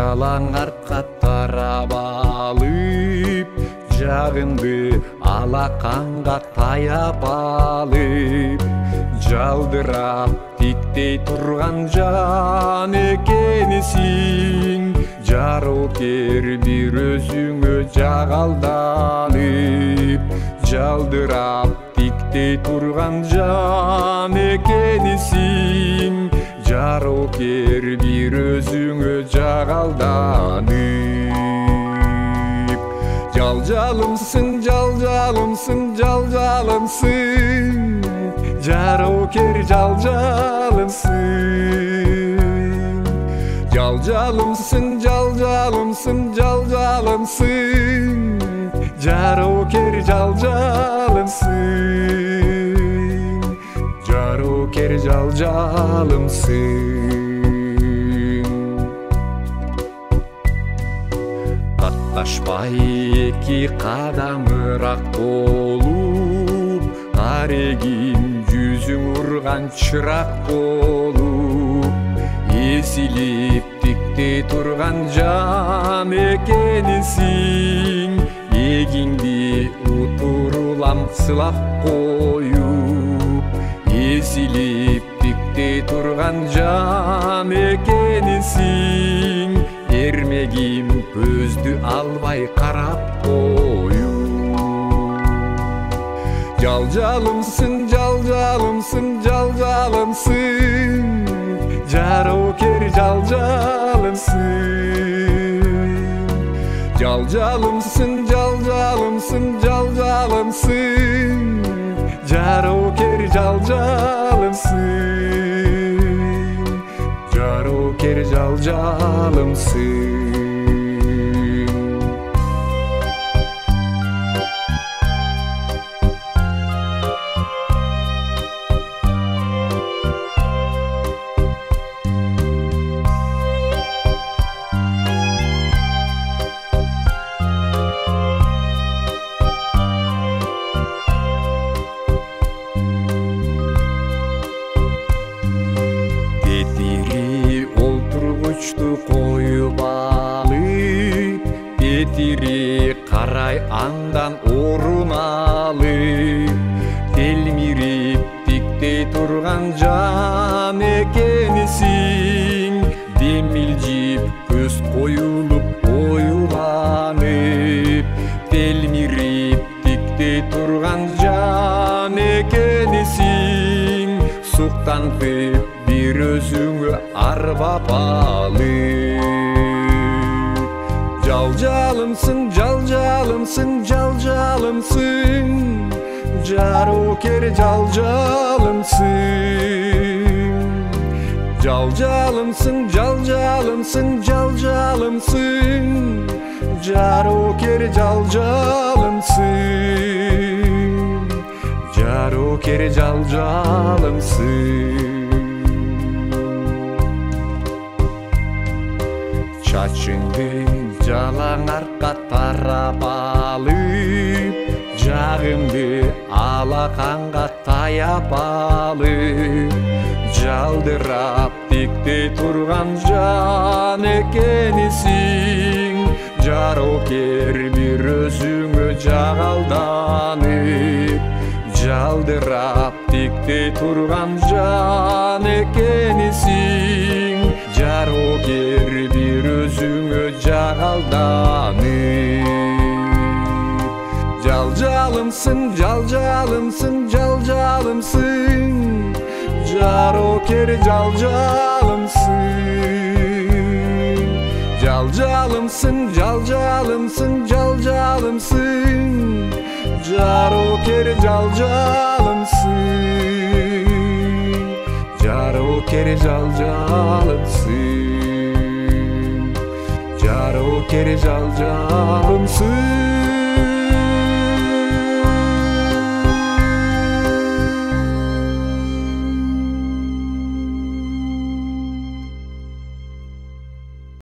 жалаң арка тарап алып, жагынды алаканга таяп алып, жалдырап тиктей турган жан экенсиң, жарокер бир өзүңө жагалданып, жалдырап тиктей турган жан экенсиң, жарокер бир өзүңө жагалданып. Жалжалымсың, жалжалымсың, жалжалымсың, жарокер жалжалымсың. Жалжалымсың, жалжалымсың, жалжалымсың, жарокер жалжалымсың. Жарокер жалжалымсың. Катташпай эки кадамыраак болуп, арегин жүзүң урган чырак болуп, эсилип тиктей турган жан экенсиң, эгиңди утурулам сылап коюп, эсилип тиктей турган жан экенсиң, эрмегим көздү албай карап коюп. Жалжалымсың, жалжалымсың, жалжалымсың, жарокер жалжалымсың. Жалжалымсың, жалжалымсың, жалжалымсың, жарокер жалжалымсың. Жарокер жалжалымсың. Коюп алып, бетири карай андан орун алып, телмирип тиктей турган жан экенсиң, демилжип көз коюлуп оюланып, телмирип тиктей турган жан экенсиң, суктантып бир өзүңө арбап алып. Жалжалымсың, жалжалымсың, жалжалымсың, жарокер жалжалымсың. Жалжалымсың, жалжалымсың, жалжалымсың, жарокер жалжалымсың. Жарокер жалжалымсың. Чачыңды жалаң арка тарап алып, жагымды алаканга таяп алып, жалдырап тиктей турган жан экенсиң, жарокер бир өзүңө жагалданып, жалдырап тиктей турган жан экенсиң, жарокер бир өзүңө жагалданып. Жалжалымсың, жалжалымсың, жалжалымсың, жарокер жалжалымсың. Жалжалымсың, жалжалымсың, жалжалымсың, жарокер жалжалымсың. Жарокер жалжалымсың. Жарокер жалжалымсың.